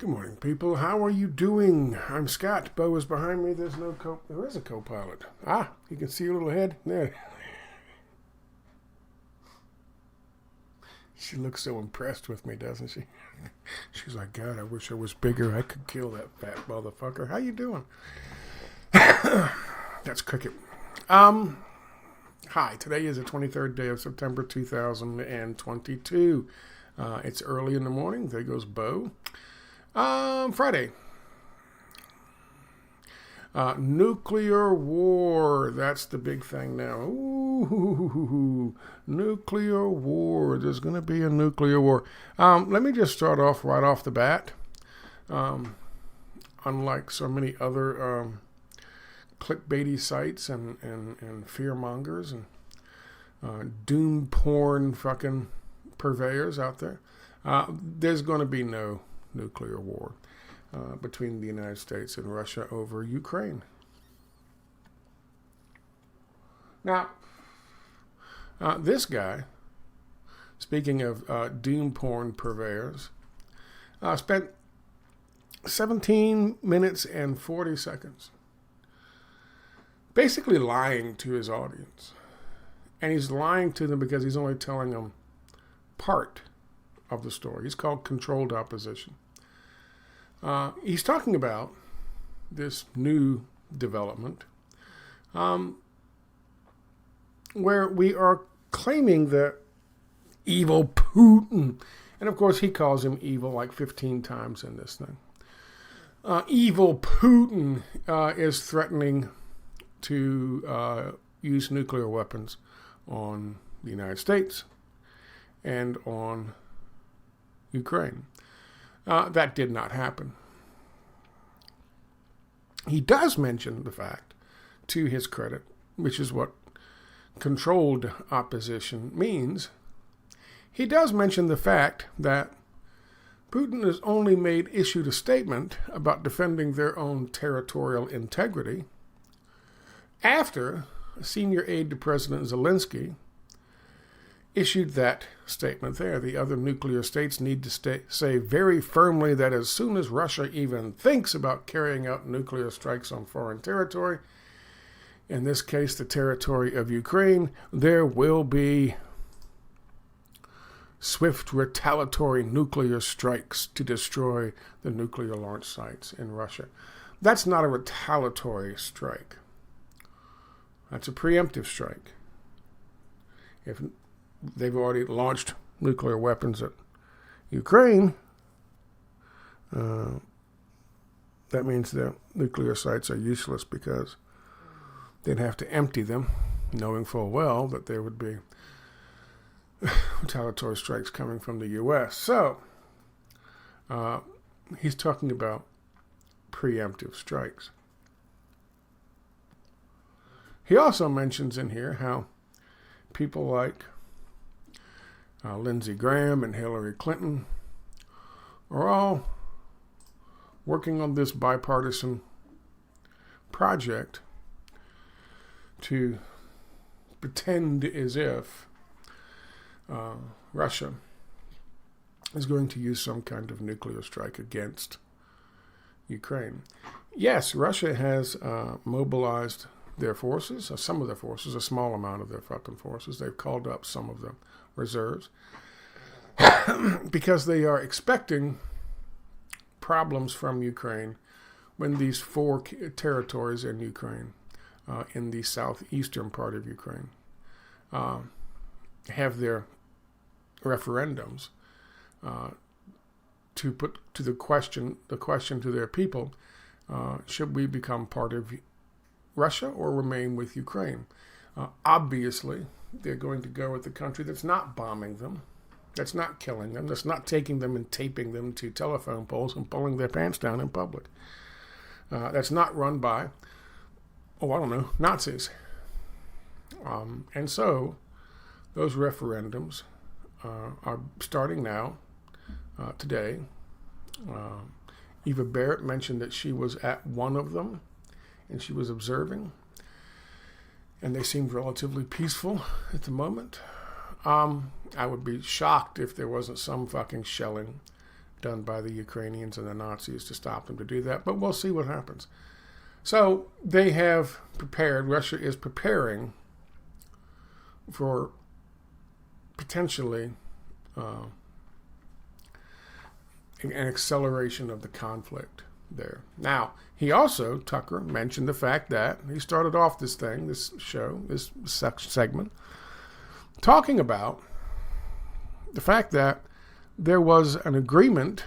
Good morning, people. How are you doing? I'm Scott. Bo is behind me. There is a co-pilot. Ah, you can see a little head there. She looks so impressed with me, doesn't she? She's like, God, I wish I was bigger. I could kill that fat motherfucker. How you doing? That's cricket. Hi. Today is the 23rd day of September 2022. It's early in the morning. There goes Bo. Friday. Nuclear war. That's the big thing now. Ooh, nuclear war. There's going to be a nuclear war. Let me just start off right off the bat. Unlike so many other clickbaity sites and fear mongers and doom porn fucking purveyors out there, there's going to be no nuclear war between the United States and Russia over Ukraine. Now, this guy, speaking of doom porn purveyors, spent 17 minutes and 40 seconds basically lying to his audience. And he's lying to them because he's only telling them part of the story. He's called controlled opposition. He's talking about this new development where we are claiming that evil Putin, and of course he calls him evil like 15 times in this thing. Evil Putin is threatening to use nuclear weapons on the United States and on Ukraine. That did not happen. He does mention the fact, to his credit, which is what controlled opposition means. He does mention the fact that Putin has only issued a statement about defending their own territorial integrity after a senior aide to President Zelensky issued that statement there. The other nuclear states need to say very firmly that as soon as Russia even thinks about carrying out nuclear strikes on foreign territory, in this case the territory of Ukraine, there will be swift retaliatory nuclear strikes to destroy the nuclear launch sites in Russia. That's not a retaliatory strike. That's a preemptive strike. If they've already launched nuclear weapons at Ukraine, that means their nuclear sites are useless because they'd have to empty them, knowing full well that there would be retaliatory strikes coming from the U.S. So, he's talking about preemptive strikes. He also mentions in here how people like Lindsey Graham and Hillary Clinton are all working on this bipartisan project to pretend as if Russia is going to use some kind of nuclear strike against Ukraine. Yes, Russia has mobilized their forces, some of their forces, a small amount of their fucking forces. They've called up some of the reserves because they are expecting problems from Ukraine when these four territories in Ukraine, in the southeastern part of Ukraine, have their referendums to put to the question to their people: should we become part of Russia or remain with Ukraine? Obviously, they're going to go with the country that's not bombing them, that's not killing them, that's not taking them and taping them to telephone poles and pulling their pants down in public. That's not run by, Nazis. And so, those referendums are starting now, today. Eva Barrett mentioned that she was at one of them, and she was observing, and they seemed relatively peaceful at the moment. I would be shocked if there wasn't some fucking shelling done by the Ukrainians and the Nazis to stop them to do that, but we'll see what happens. So they have prepared, Russia is preparing for potentially an acceleration of the conflict there. Now, he also, Tucker, mentioned the fact that he started off this thing, this show, this segment, talking about the fact that there was an agreement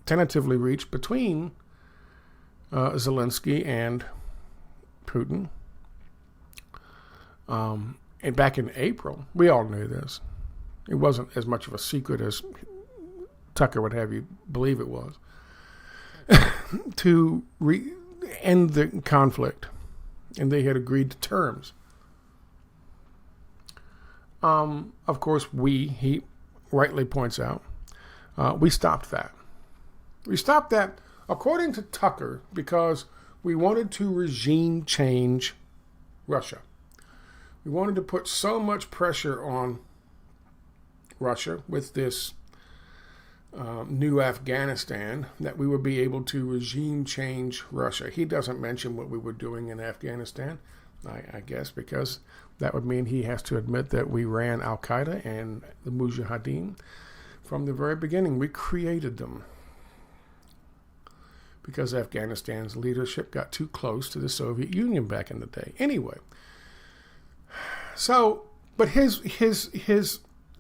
tentatively reached between Zelensky and Putin. And back in April, we all knew this. It wasn't as much of a secret as Tucker would have you believe it was. To end the conflict. And they had agreed to terms. Of course, he rightly points out, we stopped that. We stopped that, according to Tucker, because we wanted to regime change Russia. We wanted to put so much pressure on Russia with this new Afghanistan that we would be able to regime change Russia. He doesn't mention what we were doing in Afghanistan, I guess, because that would mean he has to admit that we ran Al-Qaeda and the Mujahideen from the very beginning. We created them because Afghanistan's leadership got too close to the Soviet Union back in the day. Anyway, so, but his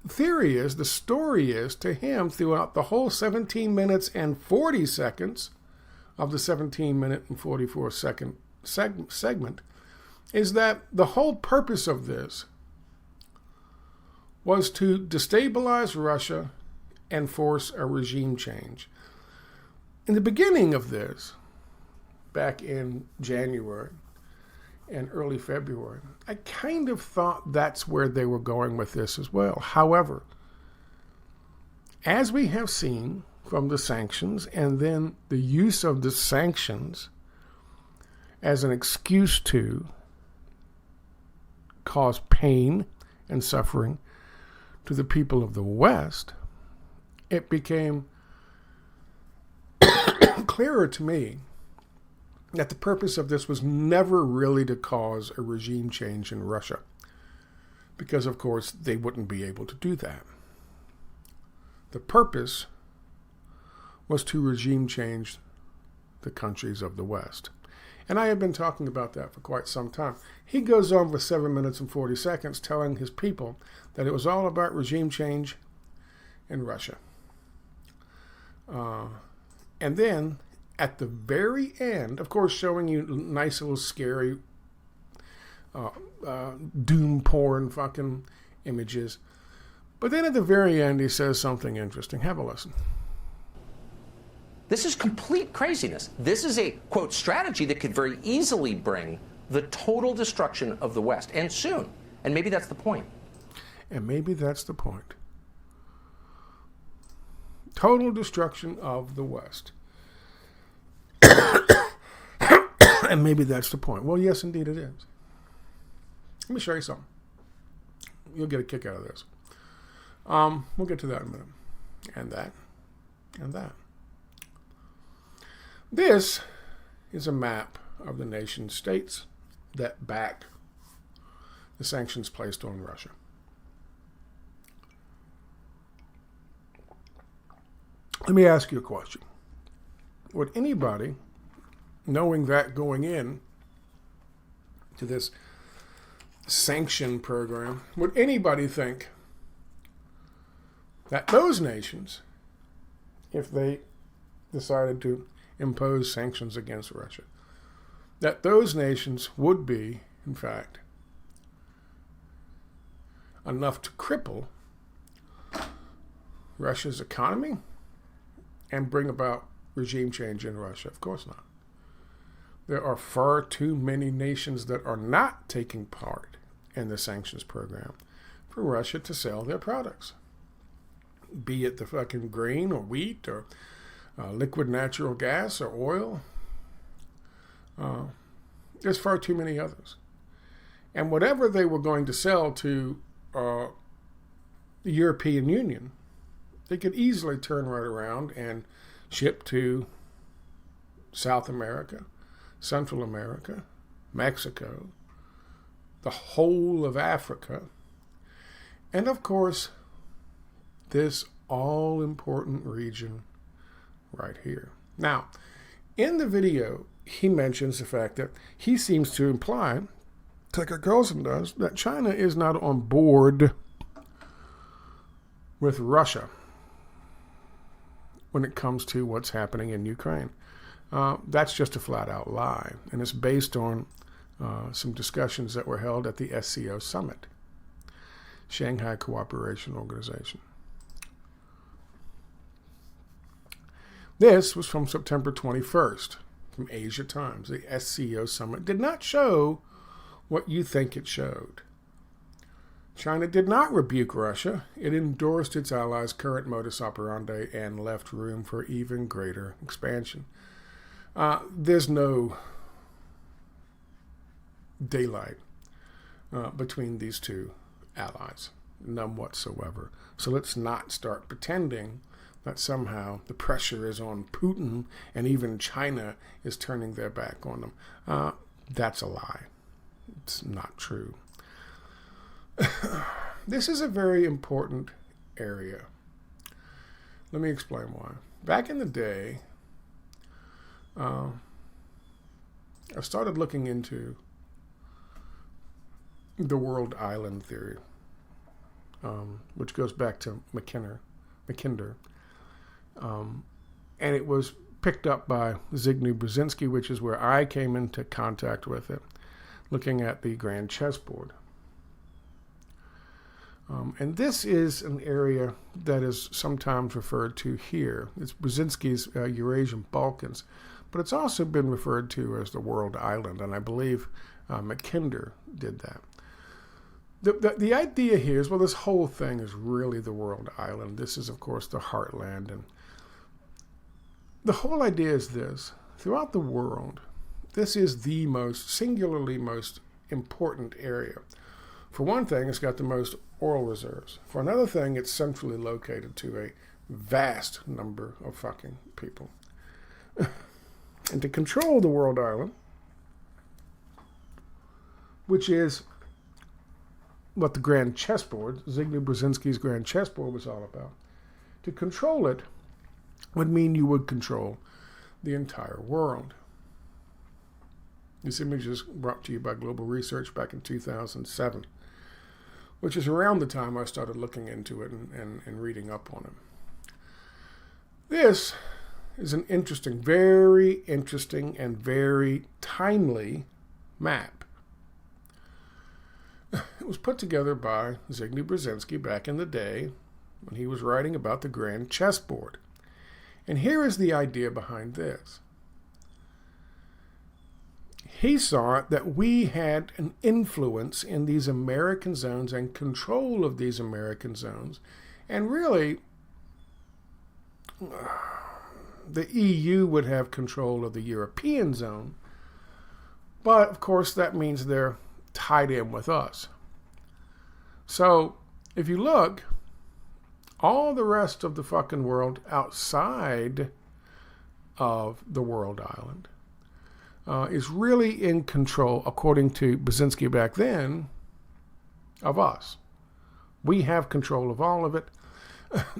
theory is, the story is, to him, throughout the whole 17 minutes and 40 seconds of the 17-minute and 44-second segment, is that the whole purpose of this was to destabilize Russia and force a regime change. In the beginning of this, back in January and early February, I kind of thought that's where they were going with this as well. However, as we have seen from the sanctions and then the use of the sanctions as an excuse to cause pain and suffering to the people of the West, it became clearer to me that the purpose of this was never really to cause a regime change in Russia, because, of course, they wouldn't be able to do that. The purpose was to regime change the countries of the West. And I have been talking about that for quite some time. He goes on for 7 minutes and 40 seconds telling his people that it was all about regime change in Russia. And then, at the very end, of course, showing you nice little scary doom porn fucking images. But then at the very end, he says something interesting. Have a listen. This is complete craziness. This is a, quote, strategy that could very easily bring the total destruction of the West, and soon. And maybe that's the point. And maybe that's the point. Total destruction of the West. And maybe that's the point. Well, yes, indeed it is. Let me show you something. You'll get a kick out of this. We'll get to that in a minute. And that. And that. This is a map of the nation states that back the sanctions placed on Russia. Let me ask you a question. Would anybody, knowing that going in to this sanction program, would anybody think that those nations, if they decided to impose sanctions against Russia, that those nations would be, in fact, enough to cripple Russia's economy and bring about regime change in Russia? Of course not. There are far too many nations that are not taking part in the sanctions program for Russia to sell their products, be it the fucking grain or wheat or liquid natural gas or oil. There's far too many others. And whatever they were going to sell to the European Union They could easily turn right around and ship to South America, Central America, Mexico, the whole of Africa, and of course, this all-important region right here. Now, in the video, he mentions the fact that he seems to imply, Tucker Carlson does, that China is not on board with Russia when it comes to what's happening in Ukraine. That's just a flat-out lie, and it's based on some discussions that were held at the SCO Summit, Shanghai Cooperation Organization. This was from September 21st, from Asia Times. The SCO Summit did not show what you think it showed. China did not rebuke Russia. It endorsed its allies' current modus operandi and left room for even greater expansion. There's no daylight between these two allies, none whatsoever. So let's not start pretending that somehow the pressure is on Putin and even China is turning their back on them. That's a lie. It's not true. This is a very important area. Let me explain why. Back in the day, I started looking into the world island theory, which goes back to Mackinder. And it was picked up by Zygmunt Brzezinski, which is where I came into contact with it, looking at the grand chessboard. And this is an area that is sometimes referred to here. It's Brzezinski's Eurasian Balkans, but it's also been referred to as the world island, and I believe Mackinder did that. The idea here is, well, this whole thing is really the world island. This is, of course, the heartland, and the whole idea is this. Throughout the world, this is the singularly most important area. For one thing, it's got the most oil reserves. For another thing, it's centrally located to a vast number of fucking people. And to control the world island, which is what the grand chessboard, Zygmunt Brzezinski's grand chessboard, was all about, to control it would mean you would control the entire world. This image is brought to you by Global Research back in 2007, which is around the time I started looking into it and reading up on it. This is an interesting, very interesting, and very timely map. It was put together by Zygmunt Brzezinski back in the day when he was writing about the grand chessboard. And here is the idea behind this. He saw that we had an influence in these American zones and control of these American zones. And really, the EU would have control of the European zone. But, of course, that means they're tied in with us. So, if you look, all the rest of the fucking world outside of the world island is really in control, according to Brzezinski back then, of us. We have control of all of it,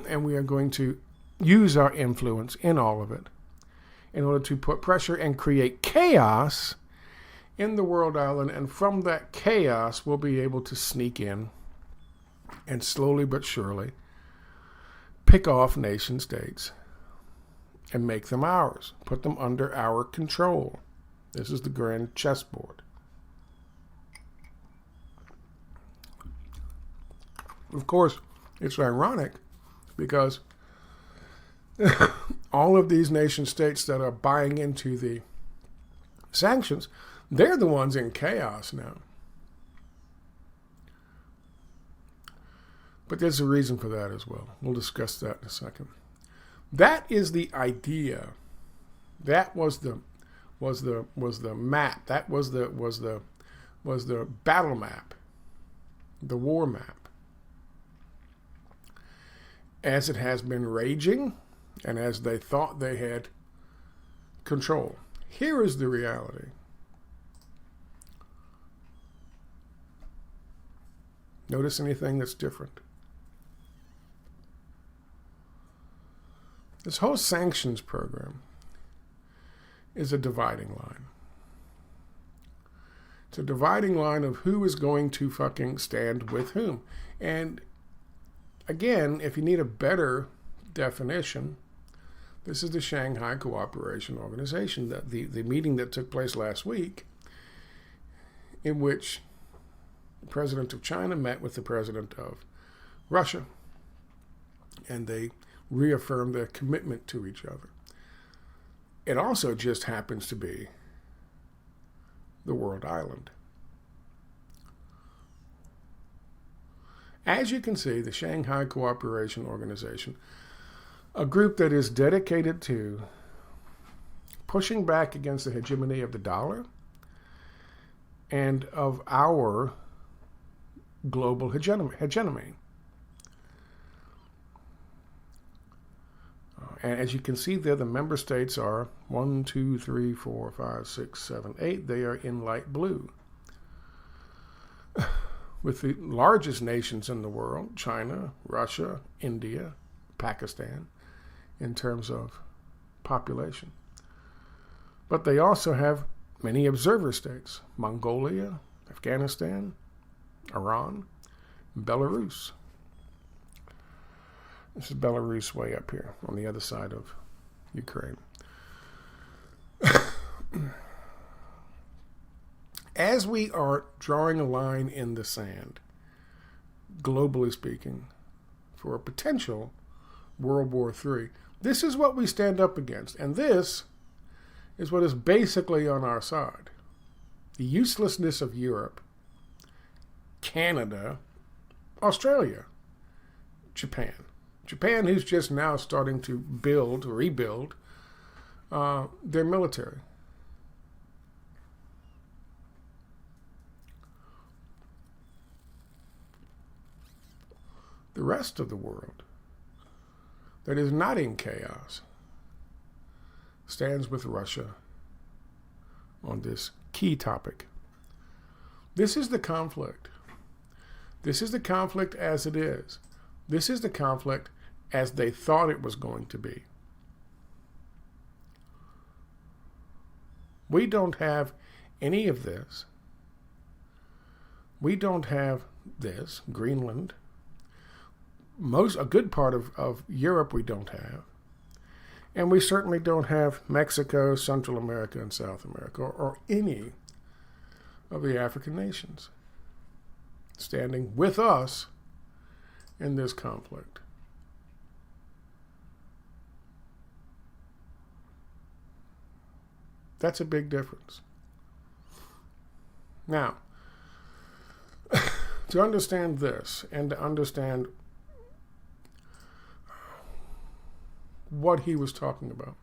and we are going to use our influence in all of it in order to put pressure and create chaos in the world island, and from that chaos we'll be able to sneak in and slowly but surely pick off nation states and make them ours, put them under our control. This is the grand chessboard. Of course, it's ironic because all of these nation states that are buying into the sanctions, they're the ones in chaos now. But there's a reason for that as well. We'll discuss that in a second. That is the idea. That was the map. That was the battle map, the war map. as it has been raging and as they thought they had control. Here is the reality. Notice anything that's different? This whole sanctions program is a dividing line. It's a dividing line of who is going to fucking stand with whom. And again, if you need a better definition, this is the Shanghai Cooperation Organization, the meeting that took place last week, in which the president of China met with the president of Russia, and they reaffirmed their commitment to each other. It also just happens to be the world island. As you can see, the Shanghai Cooperation Organization, a group that is dedicated to pushing back against the hegemony of the dollar and of our global hegemony. And as you can see there, the member states are 1, 2, 3, 4, 5, 6, 7, 8. They are in light blue. With the largest nations in the world, China, Russia, India, Pakistan, in terms of population. But they also have many observer states: Mongolia, Afghanistan, Iran, Belarus. This is Belarus way up here on the other side of Ukraine. As we are drawing a line in the sand, globally speaking, for a potential World War III, this is what we stand up against. And this is what is basically on our side. The uselessness of Europe, Canada, Australia, Japan. Japan, who's just now starting to rebuild their military. The rest of the world that is not in chaos stands with Russia on this key topic. This is the conflict. This is the conflict as it is. This is the conflict as they thought it was going to be. We don't have any of this. We don't have this, Greenland. A good part of Europe we don't have. And we certainly don't have Mexico, Central America, and South America, or any of the African nations standing with us in this conflict. That's a big difference. Now, to understand this and to understand what he was talking about,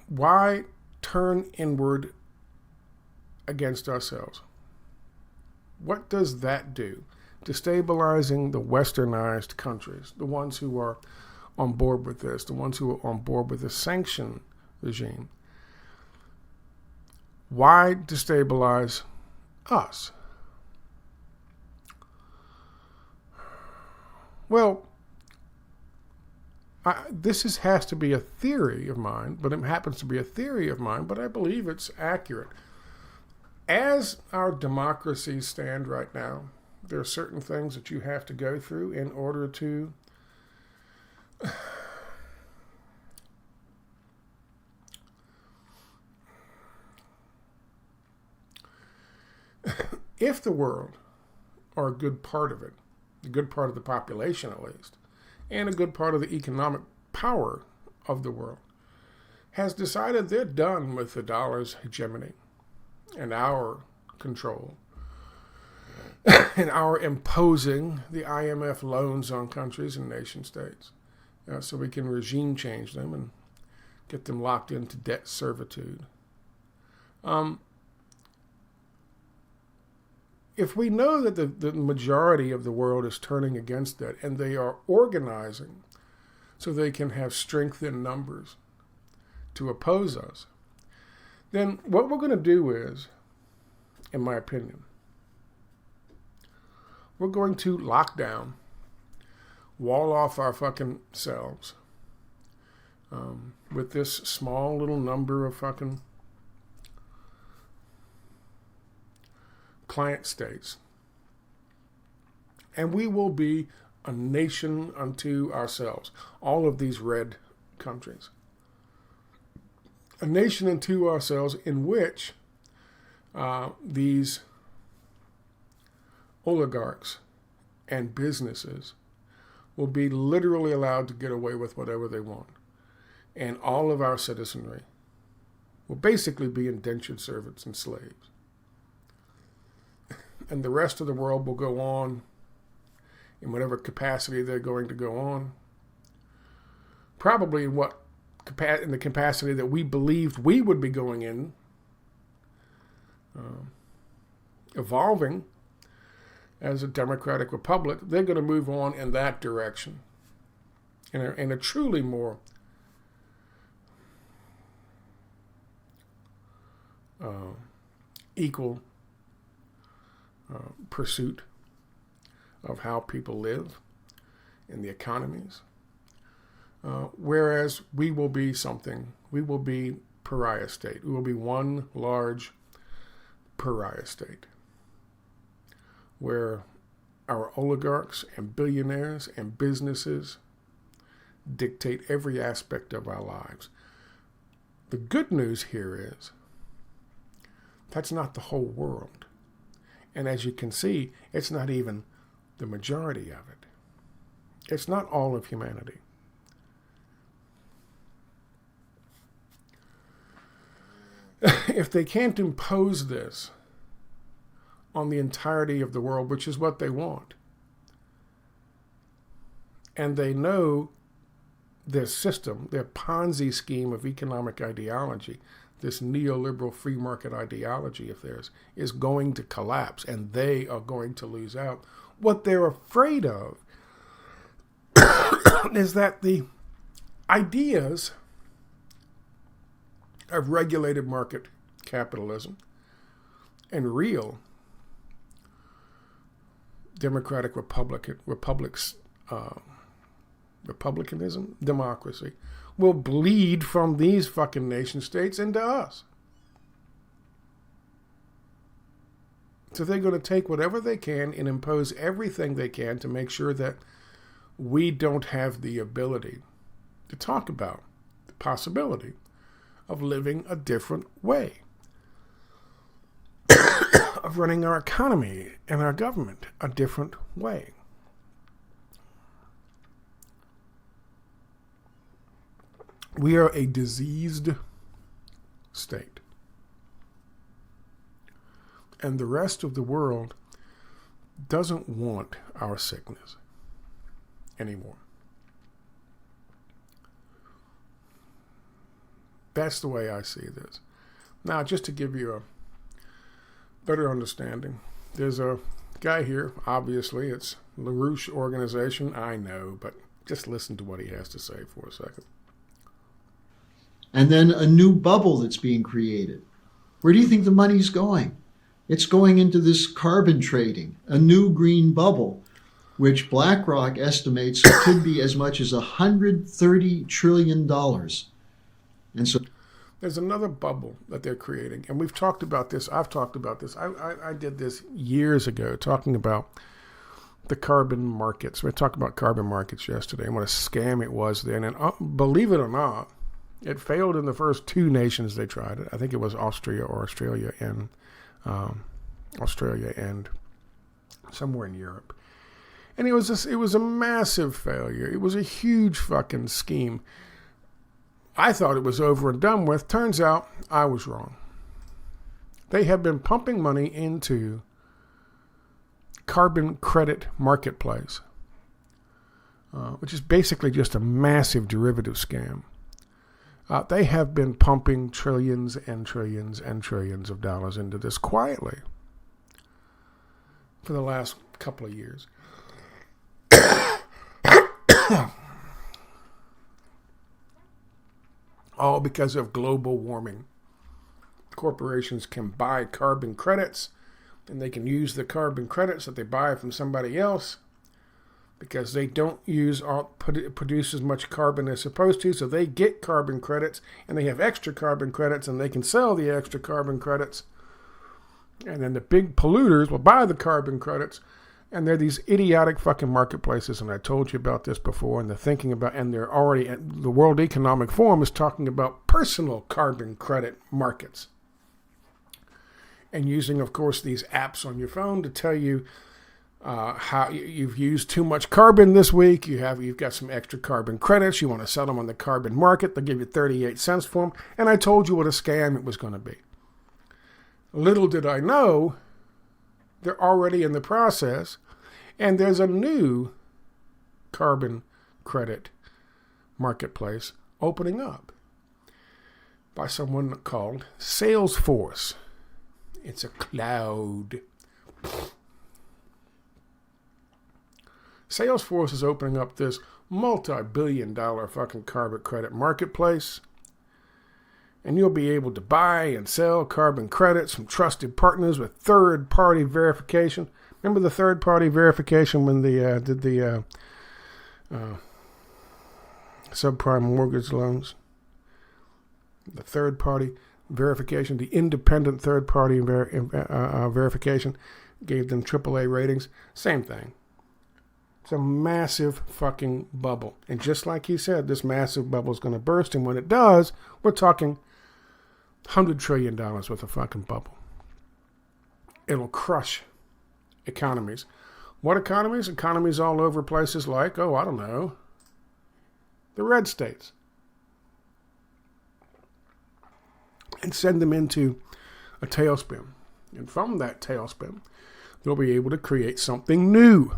why turn inward against ourselves? What does that do? Destabilizing the Westernized countries, the ones who are on board with this, the ones who are on board with the sanction regime. Why destabilize us? Well, this has to be a theory of mine, but it happens to be a theory of mine, but I believe it's accurate. As our democracies stand right now, there are certain things that you have to go through in order to if the world, or a good part of it, a good part of the population at least, and a good part of the economic power of the world, has decided they're done with the dollar's hegemony and our control and our imposing the IMF loans on countries and nation states, so we can regime change them and get them locked into debt servitude. if we know that the majority of the world is turning against that and they are organizing so they can have strength in numbers to oppose us, then what we're going to do is, in my opinion, we're going to lock down, wall off our fucking selves with this small little number of fucking client states. And we will be a nation unto ourselves. All of these red countries. A nation unto ourselves in which these oligarchs and businesses will be literally allowed to get away with whatever they want. And all of our citizenry will basically be indentured servants and slaves. And the rest of the world will go on in whatever capacity they're going to go on. Probably in the capacity that we believed we would be going in, evolving as a democratic republic. They're going to move on in that direction, in a truly more equal pursuit of how people live in the economies. Whereas we will be pariah state. We will be one large pariah state where our oligarchs and billionaires and businesses dictate every aspect of our lives. The good news here is that's not the whole world. And as you can see, it's not even the majority of it. It's not all of humanity. If they can't impose this on the entirety of the world, which is what they want, and they know their system, their Ponzi scheme of economic ideology, this neoliberal free market ideology of theirs, is going to collapse and they are going to lose out. What they're afraid of is that the ideas of regulated market capitalism and real democratic republicanism, democracy, will bleed from these fucking nation states into us. So they're going to take whatever they can and impose everything they can to make sure that we don't have the ability to talk about the possibility of living a different way, of running our economy and our government a different way. We are a diseased state. And the rest of the world doesn't want our sickness anymore. That's the way I see this. Now, just to give you a better understanding, there's a guy here, obviously, it's LaRouche organization, I know, but just listen to what he has to say for a second. And then a new bubble that's being created. Where do you think the money's going? It's going into this carbon trading, a new green bubble, which BlackRock estimates could be as much as $130 trillion. And so there's another bubble that they're creating. And we've talked about this. I've talked about this. I did this years ago, talking about the carbon markets. We talked about carbon markets yesterday and what a scam it was then. And believe it or not, it failed in the first two nations they tried it. I think it was Australia and somewhere in Europe. And it was a massive failure. It was a huge fucking scheme. I thought it was over and done with. Turns out I was wrong. They have been pumping money into carbon credit marketplace, which is basically just a massive derivative scam. They have been pumping trillions and trillions and trillions of dollars into this quietly. for the last couple of years. All because of global warming. Corporations can buy carbon credits, and they can use the carbon credits that they buy from somebody else because they don't produce as much carbon as supposed to, so they get carbon credits, and they have extra carbon credits, and they can sell the extra carbon credits. And then the big polluters will buy the carbon credits, and they're these idiotic fucking marketplaces, and I told you about this before, and they're thinking about, and they're already, the World Economic Forum is talking about personal carbon credit markets. And using, of course, these apps on your phone to tell you how you've used too much carbon this week. You've got some extra carbon credits. You want to sell them on the carbon market. They'll give you 38 cents for them. And I told you what a scam it was going to be. Little did I know, they're already in the process, and there's a new carbon credit marketplace opening up by someone called Salesforce. It's a cloud. Salesforce is opening up this multi-billion-dollar fucking carbon credit marketplace, and you'll be able to buy and sell carbon credits from trusted partners with third-party verification. Remember the third-party verification when they did the subprime mortgage loans? The third-party verification, the independent third-party verification, gave them AAA ratings. Same thing. It's a massive fucking bubble. And just like he said, this massive bubble is going to burst. And when it does, we're talking $100 trillion worth of fucking bubble. It'll crush economies. What economies? Economies all over places like, I don't know, the red states. And send them into a tailspin. And from that tailspin, they'll be able to create something new.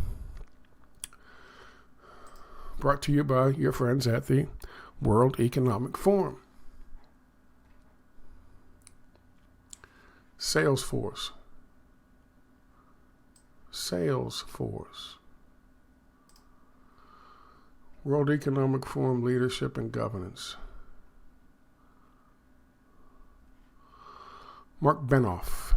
Brought to you by your friends at the World Economic Forum. Salesforce. World Economic Forum Leadership and Governance. Mark Benioff,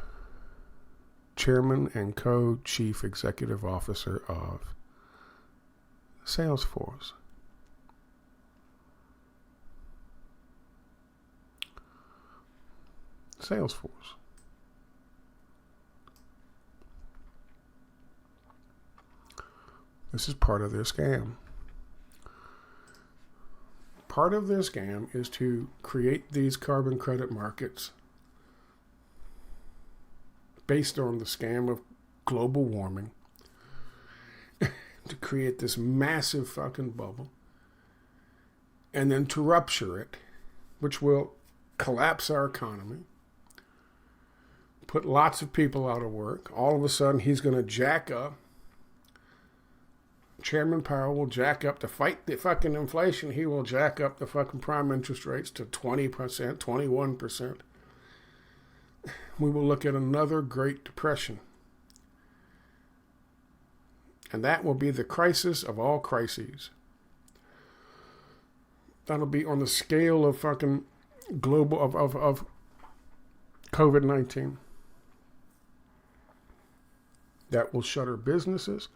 Chairman and Co-Chief Executive Officer of Salesforce. This is part of their scam. Part of their scam is to create these carbon credit markets based on the scam of global warming, to create this massive fucking bubble, and then to rupture it, which will collapse our economy, put lots of people out of work. All of a sudden, he's going to jack up. Chairman Powell will jack up to fight the fucking inflation. He will jack up the fucking prime interest rates to 20%, 21%. We will look at another Great Depression. And that will be the crisis of all crises. That'll be on the scale of fucking global, of COVID-19. That will shutter businesses.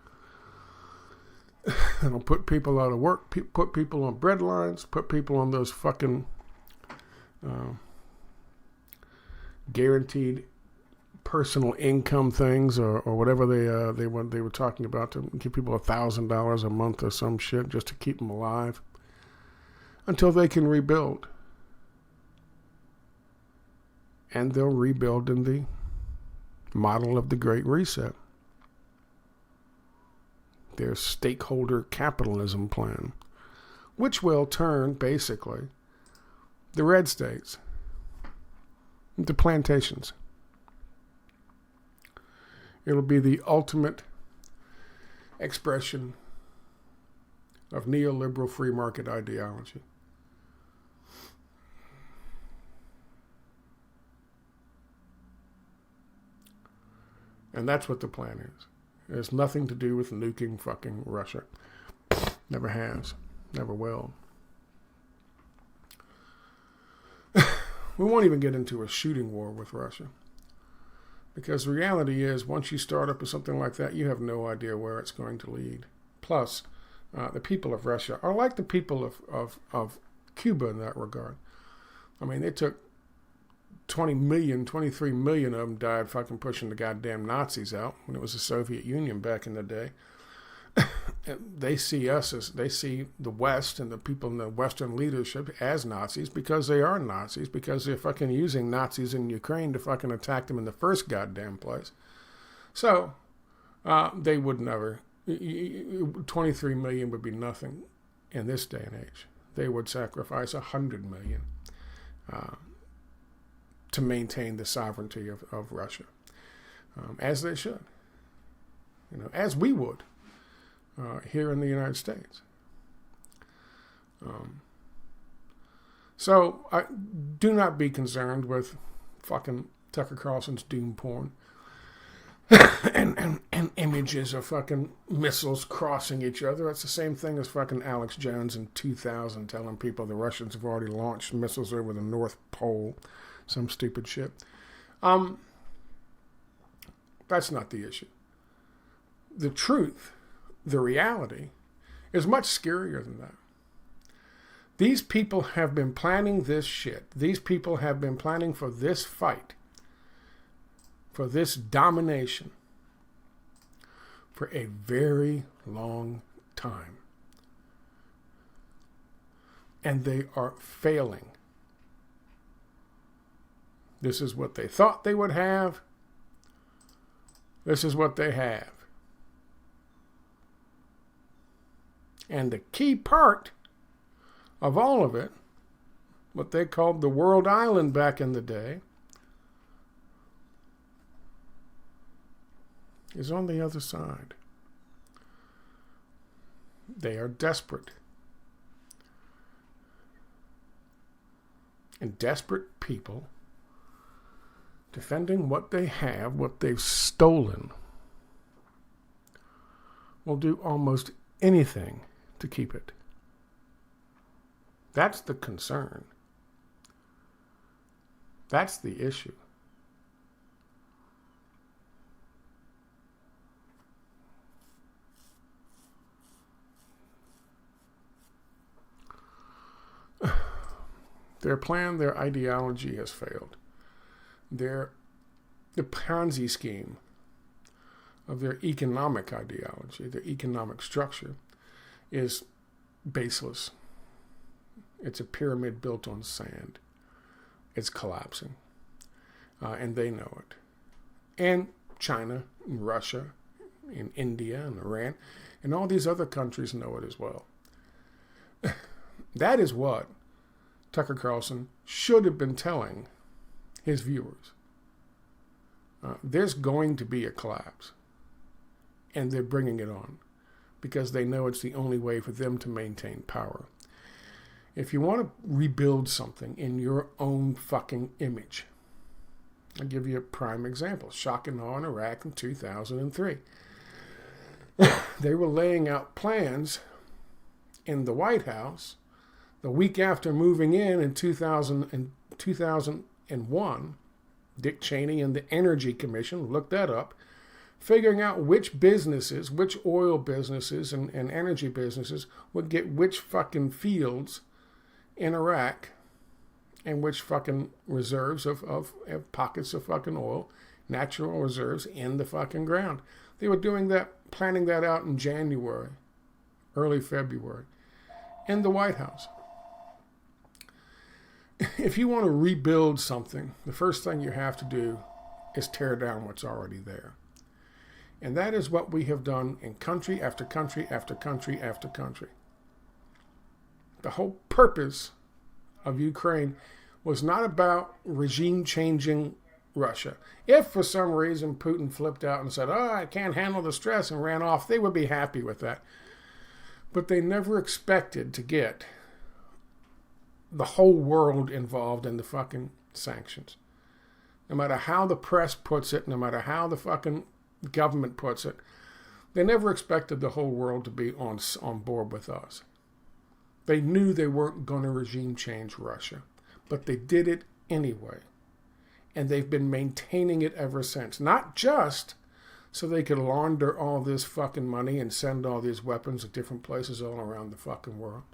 That'll put people out of work, put people on bread lines, put people on those fucking guaranteed personal income things, or whatever they were talking about, to give people $1,000 a month or some shit just to keep them alive until they can rebuild. And they'll rebuild in the model of the Great Reset, their stakeholder capitalism plan, which will turn basically the red states into plantations. It'll be the ultimate expression of neoliberal free market ideology. And that's what the plan is. It has nothing to do with nuking fucking Russia. Never has. Never will. We won't even get into a shooting war with Russia. Because the reality is, once you start up with something like that, you have no idea where it's going to lead. Plus, the people of Russia are like the people of Cuba in that regard. I mean, they took 20 million, 23 million of them died fucking pushing the goddamn Nazis out when it was the Soviet Union back in the day. They see us as, they see the West and the people in the Western leadership as Nazis because they are Nazis, because they're fucking using Nazis in Ukraine to fucking attack them in the first goddamn place. So, they would never, 23 million would be nothing in this day and age. They would sacrifice 100 million to maintain the sovereignty of Russia, as they should, as we would. Here in the United States. So do not be concerned with fucking Tucker Carlson's doom porn and images of fucking missiles crossing each other. It's the same thing as fucking Alex Jones in 2000 telling people the Russians have already launched missiles over the North Pole. Some stupid shit. That's not the issue. The truth, the reality, is much scarier than that. These people have been planning this shit. These people have been planning for this fight, for this domination, for a very long time. And they are failing. This is what they thought they would have. This is what they have. And the key part of all of it, what they called the world island back in the day, is on the other side. They are desperate. And desperate people defending what they have, what they've stolen, will do almost anything to keep it. That's the concern. That's the issue. Their plan, their ideology has failed. The Ponzi scheme of their economic ideology, their economic structure, is baseless. It's a pyramid built on sand. It's collapsing. And they know it. And China, and Russia, and India, and Iran, and all these other countries know it as well. That is what Tucker Carlson should have been telling his viewers. There's going to be a collapse. And they're bringing it on, because they know it's the only way for them to maintain power. If you want to rebuild something in your own fucking image, I'll give you a prime example. Shock and awe in Iraq in 2003. They were laying out plans in the White House the week after moving in 2001. Dick Cheney and the Energy Commission looked that up, figuring out which businesses, which oil businesses and energy businesses would get which fucking fields in Iraq and which fucking reserves of pockets of fucking oil, natural reserves in the fucking ground. They were doing that, planning that out in January, early February, in the White House. If you want to rebuild something, the first thing you have to do is tear down what's already there. And that is what we have done in country after country after country after country. The whole purpose of Ukraine was not about regime changing Russia. If for some reason Putin flipped out and said, I can't handle the stress, and ran off, they would be happy with that. But they never expected to get the whole world involved in the fucking sanctions. No matter how the press puts it, no matter how the fucking government puts it, They never expected the whole world to be on board with us. They knew they weren't going to regime change Russia, but they did it anyway. And they've been maintaining it ever since. Not just so they could launder all this fucking money and send all these weapons to different places all around the fucking world.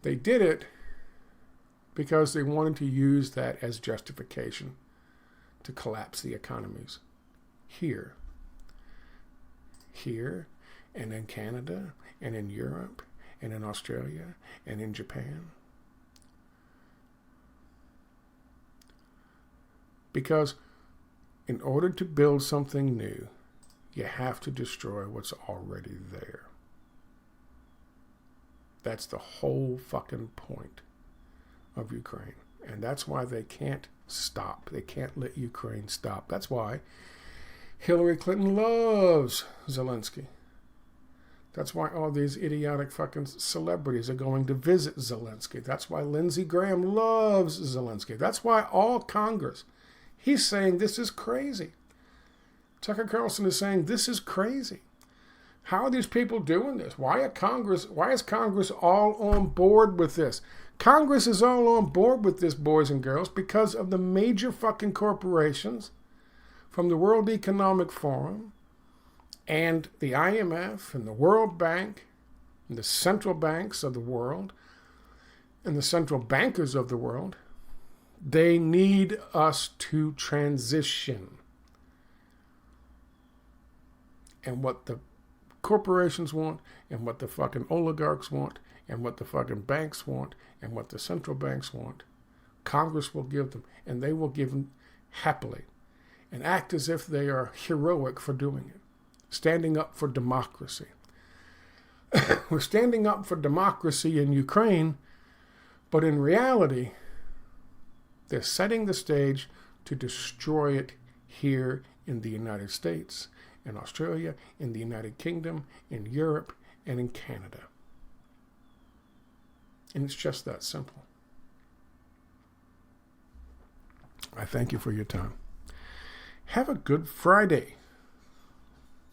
They did it because they wanted to use that as justification to collapse the economies here, and in Canada, and in Europe, and in Australia, and in Japan. Because in order to build something new, you have to destroy what's already there. That's the whole fucking point of Ukraine. And that's why they can't stop. They can't let Ukraine stop. That's why Hillary Clinton loves Zelensky. That's why all these idiotic fucking celebrities are going to visit Zelensky. That's why Lindsey Graham loves Zelensky. That's why all Congress, he's saying this is crazy. Tucker Carlson is saying this is crazy. How are these people doing this? Why is Congress all on board with this? Congress is all on board with this, boys and girls, because of the major fucking corporations from the World Economic Forum and the IMF and the World Bank and the central banks of the world and the central bankers of the world. They need us to transition. And what the corporations want, and what the fucking oligarchs want, and what the fucking banks want, and what the central banks want, Congress will give them, and they will give them happily, and act as if they are heroic for doing it, standing up for democracy. We're standing up for democracy in Ukraine, but in reality, they're setting the stage to destroy it here in the United States, in Australia, in the United Kingdom, in Europe, and in Canada. And it's just that simple. I thank you for your time. Have a good Friday.